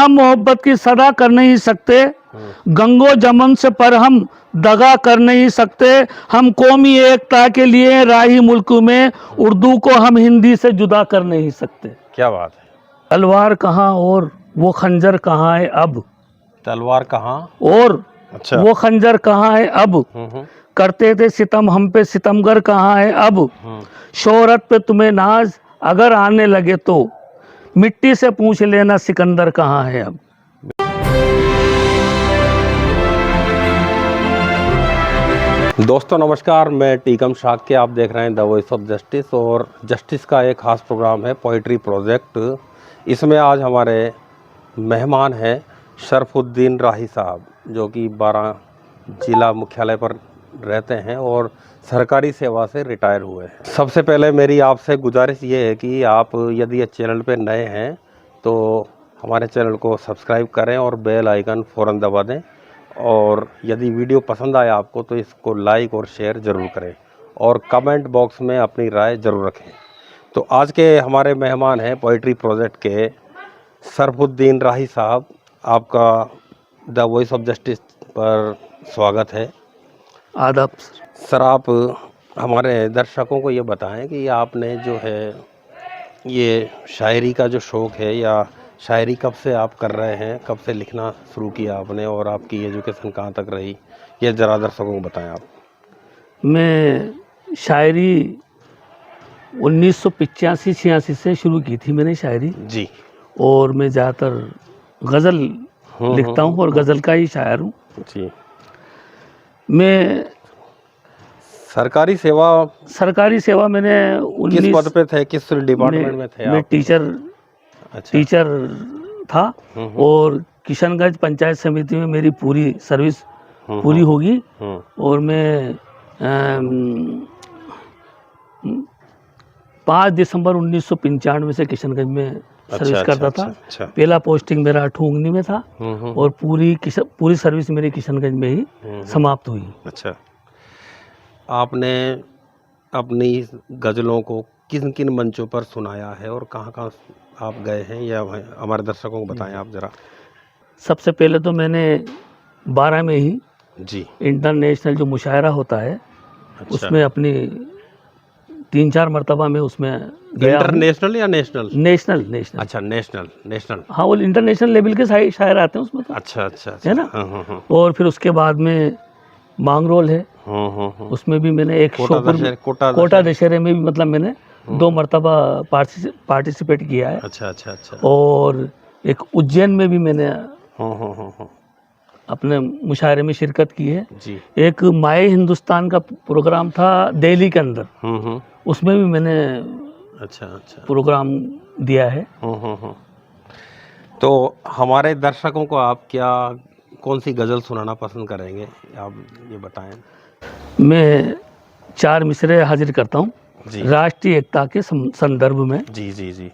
हम मोहब्बत की सदा कर नहीं सकते, गंगो जमन से पर हम दगा कर नहीं सकते। हम कौमी एकता के लिए राही मुल्क में उर्दू को हम हिंदी से जुदा कर नहीं सकते। क्या बात है। तलवार कहाँ और वो खंजर कहाँ है अब, तलवार कहाँ और अच्छा वो खंजर कहाँ है अब, करते थे सितम हम पे सितमगर कहाँ है अब। शोहरत पे तुम्हें नाज अगर आने लगे तो मिट्टी से पूछ लेना सिकंदर कहाँ है अब। दोस्तों नमस्कार, मैं टीकम शाक्य, आप देख रहे हैं द वॉइस ऑफ जस्टिस और जस्टिस का एक खास प्रोग्राम है पोइट्री प्रोजेक्ट। इसमें आज हमारे मेहमान हैं शरफुद्दीन राही साहब, जो कि 12 जिला मुख्यालय पर रहते हैं और सरकारी सेवा से रिटायर हुए हैं। सबसे पहले मेरी आपसे गुजारिश ये है कि आप यदि इस चैनल पे नए हैं तो हमारे चैनल को सब्सक्राइब करें और बेल आइकन फ़ौरन दबा दें, और यदि वीडियो पसंद आए आपको तो इसको लाइक और शेयर ज़रूर करें और कमेंट बॉक्स में अपनी राय ज़रूर रखें। तो आज के हमारे मेहमान हैं पोइट्री प्रोजेक्ट के शरफुद्दीन राही साहब। आपका द वॉइस ऑफ जस्टिस पर स्वागत है। आदाब। सर, आप हमारे दर्शकों को ये बताएं कि आपने जो है ये शायरी का जो शौक़ है या शायरी कब से आप कर रहे हैं, कब से लिखना शुरू किया आपने और आपकी एजुकेशन कहाँ तक रही, ये ज़रा दर्शकों को बताएं आप। मैं शायरी 1985-86 से शुरू की थी मैंने शायरी जी। और मैं ज़्यादातर गज़ल लिखता हूँ और गज़ल का ही शायर हूँ जी। मैं। सरकारी सेवा मैंने किस पद पे थे, किस डिपार्टमेंट में थे मैं आप? टीचर था और किशनगंज पंचायत समिति में मेरी पूरी सर्विस पूरी होगी और मैं 5 दिसंबर 1995 से किशनगंज में सर्विस करता था। पहला पोस्टिंग मेरा ठूंगनी में था और पूरी सर्विस मेरी किशनगंज में ही समाप्त हुई। अच्छा, आपने अपनी गज़लों को किन किन मंचों पर सुनाया है और कहाँ कहाँ आप गए हैं, या हमारे दर्शकों को बताएं आप ज़रा। सबसे पहले तो मैंने 12 में ही जी इंटरनेशनल जो मुशायरा होता है उसमें अपनी 3-4 मरतबा में उसमें गया। इंटरनेशनल या नेशनल? नेशनल। अच्छा, नेशनल। हाँ, वो इंटरनेशनल लेवल के शायर आते हैं उसमें तो। अच्छा है ना। और फिर उसके बाद में मांगरोल है, उसमें भी मैंने एक कोटा दशहरे में भी मतलब मैंने 2 मरतबा पार्टिसिपेट किया है। अच्छा। और एक उज्जैन में भी मैंने अपने मुशायरे में शिरकत की है जी। एक माए हिंदुस्तान का प्रोग्राम था दिल्ली के अंदर, उसमें भी मैंने अच्छा प्रोग्राम दिया है। तो हमारे दर्शकों को आप कौन सी गज़ल सुनाना पसंद करेंगे, आप ये बताएं। मैं 4 मिसरे हाजिर करता हूँ राष्ट्रीय एकता के संदर्भ में। जी।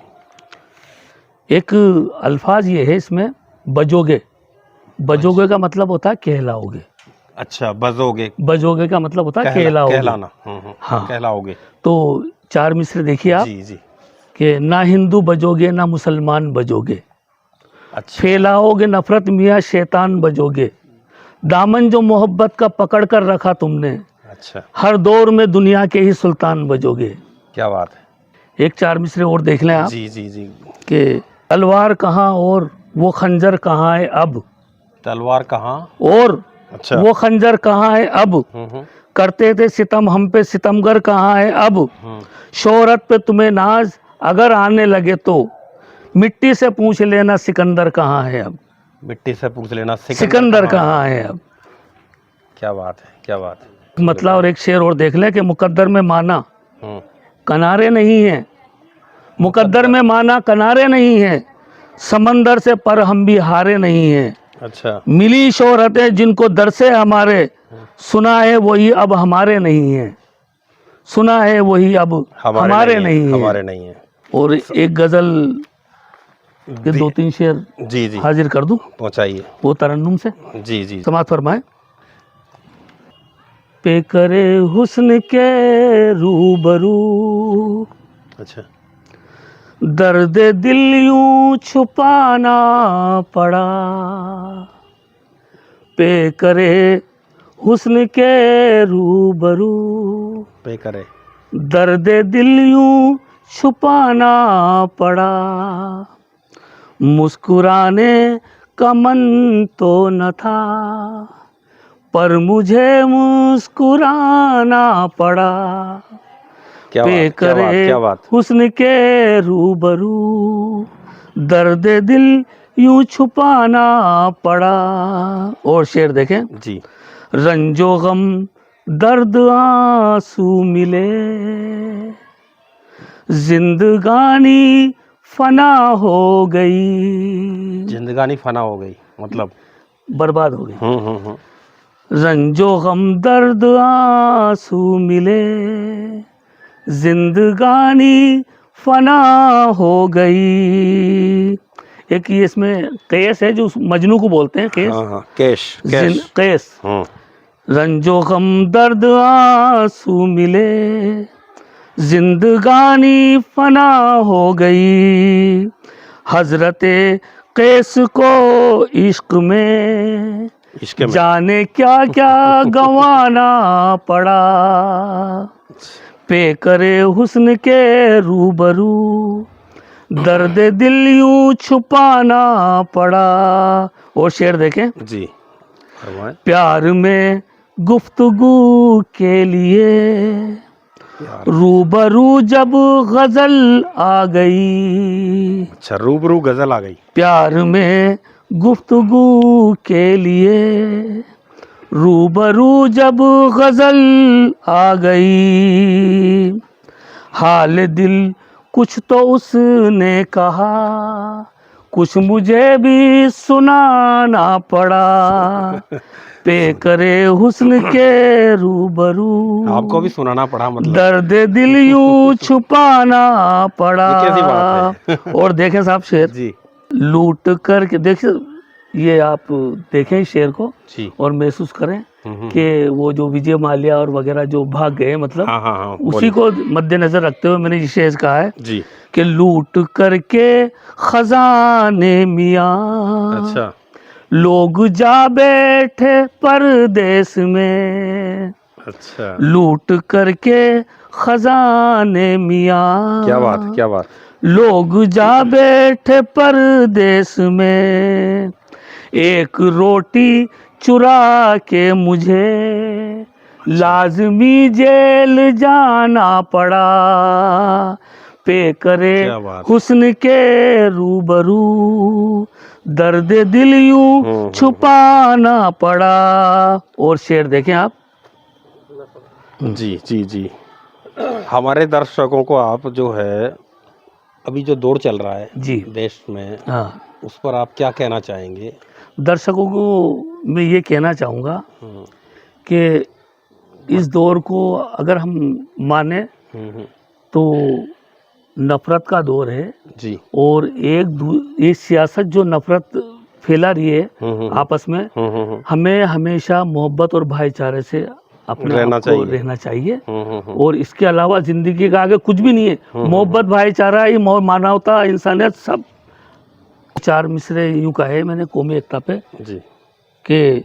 एक अल्फाज ये है इसमें, बजोगे का मतलब होता है कहलाओगे। अच्छा, बजोगे का मतलब होता है कहलाना। हाँ, कहलाओगे। तो 4 मिसरे देखिए आप जी। कि ना हिंदू बजोगे ना मुसलमान बजोगे, अच्छा। फैलाओगे नफरत मियाँ शैतान बजोगे, दामन जो मोहब्बत का पकड़ कर रखा तुमने, अच्छा। हर दौर में दुनिया के ही सुल्तान बजोगे। क्या बात है। एक 4 मिसरे और देख लें आप जी। कि तलवार कहाँ और वो खंजर कहाँ है अब, तलवार कहाँ और अच्छा वो खंजर कहाँ है अब, करते थे सितम हम पे सितमगर कहाँ है अब। शोहरत पे तुम्हें नाज अगर आने लगे तो मिट्टी से पूछ लेना सिकंदर कहाँ है अब। मिट्टी से पूछ लेना सिकंदर कहाँ है अब। क्या बात है। मतलब और एक शेर और देख लें कि मुकद्दर में माना किनारे नहीं है, मुकद्दर में माना किनारे नहीं है, समंदर से पर हम भी हारे नहीं हैं। अच्छा। मिली शोहरतें जिनको दर से हमारे, सुना है वही अब हमारे नहीं है, सुना है वही अब हमारे नहीं है। और एक गज़ल के 2-3 शेर जी हाजिर कर दूं, पहुंचाइए वो तरन्नुम से। जी समाअत फरमाए। पे करे हुस्न के रूबरू, अच्छा, दर्द दिल यूं छुपाना पड़ा, पे करे हुस्न के रूबरू, पे करे, दर्द दिल यूं छुपाना पड़ा, मुस्कुराने का मन तो न था, पर मुझे मुस्कुराना पड़ा, क्या पे बात, क्या बात, करे क्या बात। हुस्न के रूबरू, दर्द दिल यूं छुपाना पड़ा। और शेर देखें, जी। रंजो गम दर्द आंसू मिले, जिंदगानी फना हो गई, जिंदगानी फना हो गई, मतलब बर्बाद हो गई। हम्म। रंजो गम दर्द आंसू मिले, जिंदगानी फना हो गई। एक ये इसमें केस है जो उस मजनू को बोलते हैं, केस। हाँ हाँ, कैश, कैश। केस। हम्म। रंजो गम दर्द आंसू मिले, जिंदगानी फना हो गई, हजरते केस को इश्क में इश्क में जाने क्या क्या गंवाना पड़ा, पे करे हुस्न के रूबरू, दर्द दिल यूं छुपाना पड़ा। और शेर देखें, जी, फरमाएं। प्यार में गुफ्तगू के लिए प्यार, रूबरू जब गजल आ गई, अच्छा, रूबरू गजल आ गई। प्यार में गुफ्तगू के लिए रूबरू जब गजल आ गई, हाल दिल कुछ तो उसने कहा, कुछ मुझे भी सुनाना पड़ा, पे करे हुस्न के रूबरू, आपको भी सुनाना पड़ा, मतलब दर्द दिल यूं छुपाना पड़ा। ये कैसी बात है? और देखें साहब शेर, जी लूट करके देखिए, ये आप देखें इस शेर को जी। और महसूस करें कि वो जो विजय माल्या और वगैरह जो भाग गए, मतलब हाँ हाँ हाँ, उसी को मद्देनजर रखते हुए मैंने ये शेर कहा है जी। कि लूट करके खजाने मियाँ, अच्छा, लोग जा बैठे परदेस में, अच्छा, लूट करके खजाने मियाँ, क्या बात, क्या बात। लोग जा बैठे परदेस में, एक रोटी चुरा के मुझे लाजमी जेल जाना पड़ा, पे करे क्या बात। हुस्न के रूबरू, दर्द दिल यूं छुपाना पड़ा। और शेर देखें आप, जी जी जी। हमारे दर्शकों को आप जो है अभी जो दौर चल रहा है जी देश में, हाँ, उस पर आप क्या कहना चाहेंगे? दर्शकों को मैं ये कहना चाहूँगा हम्म, कि इस दौर को अगर हम माने तो नफ़रत का दौर है, जी। और ये सियासत जो नफ़रत फैला रही है आपस में, हमें हमेशा मोहब्बत और भाईचारे से अपने रहना आप को चाहिए। रहना चाहिए। और इसके अलावा ज़िंदगी का आगे कुछ भी नहीं है। मोहब्बत, भाईचारा, ये मानवता, इंसानियत, सब। चार मिसरे यूं कहे मैंने कौमी एकता पे जी। कि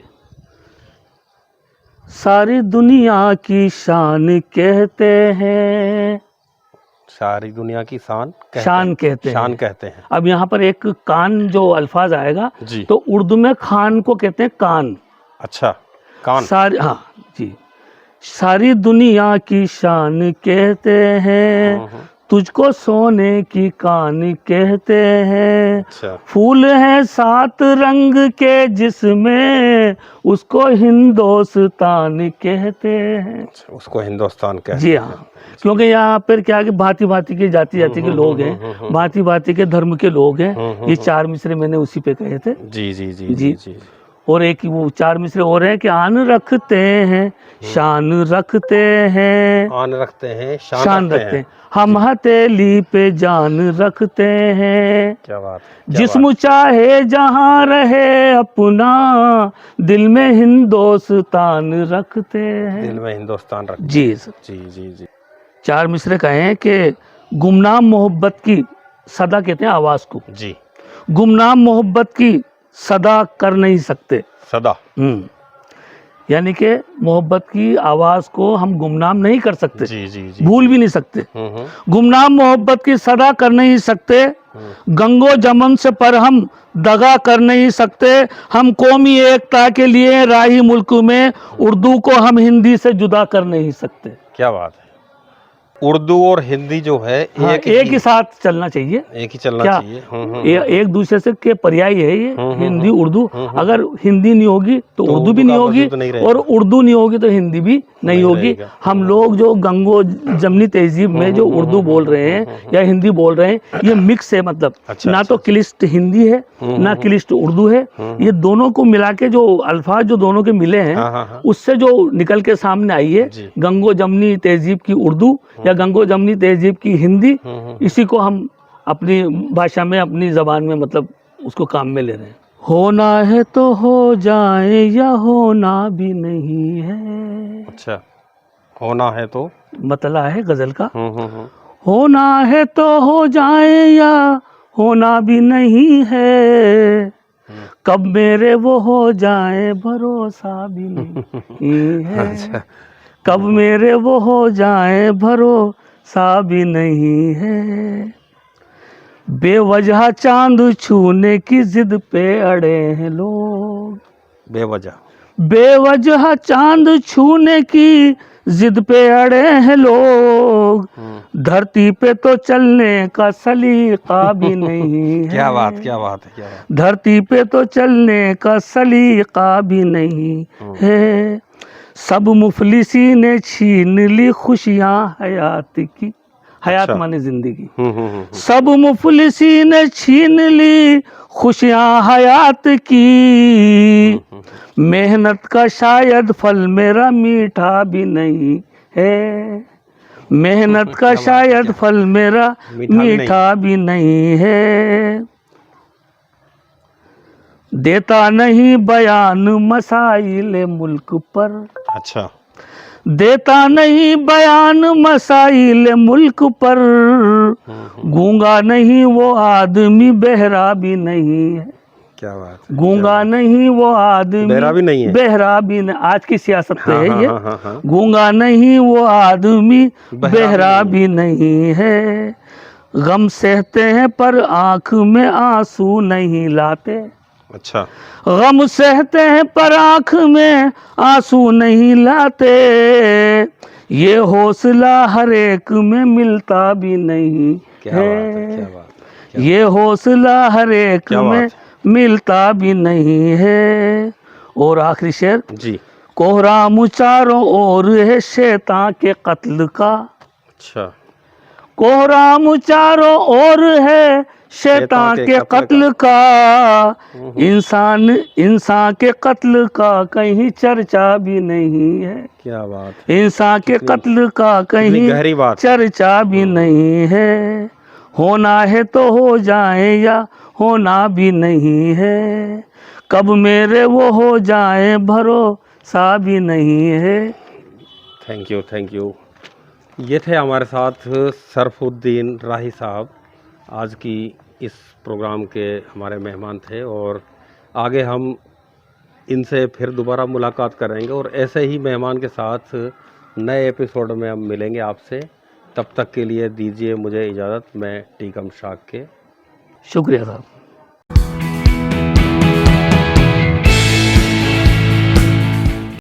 सारी दुनिया की शान कहते हैं, सारी दुनिया की शान कहते हैं, शान कहते हैं। अब यहाँ पर एक कान जो अल्फाज आएगा, जी। तो उर्दू में खान को कहते हैं कान। अच्छा, कान। सारी, हाँ जी, सारी दुनिया की शान कहते हैं, तुझको सोने की कान कहते हैं, अच्छा, फूल है 7 रंग के जिसमें उसको हिंदुस्तान कहते हैं। अच्छा, उसको हिंदुस्तान कहते जी हैं। हाँ, क्योंकि यहाँ पर क्या है कि भांति भांति के जाति जाति के लोग हैं, भांति भांति के धर्म के लोग हैं। ये चार मिसरे मैंने उसी पे कहे थे। जी जी जी जी। जी जी। और एक वो चार मिसरे और हैं कि आन रखते हैं, शान रखते हैं, आन रखते हैं, शान रखते हैं, हम हथेली पे जान रखते हैं, क्या बात, जिस्म चाहे जहाँ रहे अपना, दिल में हिंदुस्तान रखते हैं। दिल में हिंदुस्तान रखते जी हैं। जी जी जी। चार मिसरे कहे हैं कि गुमनाम मोहब्बत की सदा कहते हैं आवाज को, जी। गुमनाम मोहब्बत की सदा कर नहीं सकते। सदा। यानी कि मोहब्बत की आवाज को हम गुमनाम नहीं कर सकते, जी जी जी। भूल भी नहीं सकते। गुमनाम मोहब्बत की सदा कर नहीं सकते, गंगो जमन से पर हम दगा कर नहीं सकते। हम कौमी एकता के लिए राही मुल्क में उर्दू को हम हिंदी से जुदा कर नहीं सकते। क्या बात है। उर्दू और हिंदी जो है हाँ, एक ही साथ चलना चाहिए, एक ही चलना क्या चाहिए। एक दूसरे से के पर्याय है ये, हिंदी उर्दू। अगर हिंदी नहीं होगी तो उर्दू भी नहीं होगी, और उर्दू नहीं होगी तो हिंदी भी नहीं होगी। हम लोग जो गंगो जमनी तहजीब में जो उर्दू बोल रहे हैं या हिंदी बोल रहे हैं, ये मिक्स है। मतलब ना तो क्लिष्ट हिंदी है ना क्लिष्ट उर्दू है, ये दोनों को मिला के जो अल्फाज जो दोनों के मिले हैं, उससे जो निकल के सामने आई है गंगो जमनी तहजीब की उर्दू या गंगो जमनी तहजीब की हिंदी, इसी को हम अपनी भाषा में अपनी जबान में मतलब उसको काम में ले रहे हैं। होना है तो हो जाए या होना भी नहीं है। अच्छा, होना है तो मतला है गजल का। होना है तो हो जाए या होना भी नहीं है, कब मेरे वो हो जाए भरोसा भी नहीं है। अच्छा। कब मेरे वो हो जाए भरोसा भी नहीं है। बेवजह चांद छूने की जिद पे अड़े हैं लोग, बेवजह चांद छूने की जिद पे अड़े हैं लोग। धरती पे तो चलने का सलीका भी नहीं है। क्या बात, क्या बात है, क्या बात। धरती पे तो चलने का सलीका भी नहीं है। सब मुफलिसी ने छीन ली खुशियां हयात की, हयात माने जिंदगी। सब मुफलिसी ने छीन ली खुशियां हयात की, मेहनत का शायद फल मेरा मीठा भी नहीं है। मेहनत का शायद फल मेरा मीठा भी नहीं है। देता नहीं बयान मसाइल मुल्क पर। अच्छा। देता नहीं बयान मसाइल मुल्क पर, गूंगा नहीं वो आदमी बहरा भी नहीं है। क्या बात है। गूंगा नहीं वो आदमी बहरा भी नहीं है। बहरा भी नहीं, आज की सियासत पे है ये। गूंगा नहीं वो आदमी बहरा भी नहीं है। गम सहते हैं पर आंख में आंसू नहीं लाते। अच्छा। गम सहते हैं पर आंख में आंसू नहीं लाते, ये हौसला हर एक में मिलता भी नहीं है। क्या बात है। ये हौसला हर एक में मिलता भी नहीं है। और आखिरी शेर जी। कोहराम चारों ओर है शैतान के कत्ल का। अच्छा। कोहराम चारों ओर है शैतान के कत्ल का, इंसान के कत्ल का कहीं चर्चा भी नहीं है। क्या बात। इंसान के कत्ल का कहीं चर्चा भी नहीं है। होना है तो हो जाए या होना भी नहीं है, कब मेरे वो हो जाए भरोसा भी नहीं है। Thank you, thank you. ये थे हमारे साथ सरफुद्दीन राही साहब, आज की इस प्रोग्राम के हमारे मेहमान थे, और आगे हम इनसे फिर दोबारा मुलाकात करेंगे और ऐसे ही मेहमान के साथ नए एपिसोड में हम मिलेंगे आपसे। तब तक के लिए दीजिए मुझे इजाज़त। मैं टीकम शाक के। शुक्रिया साहब।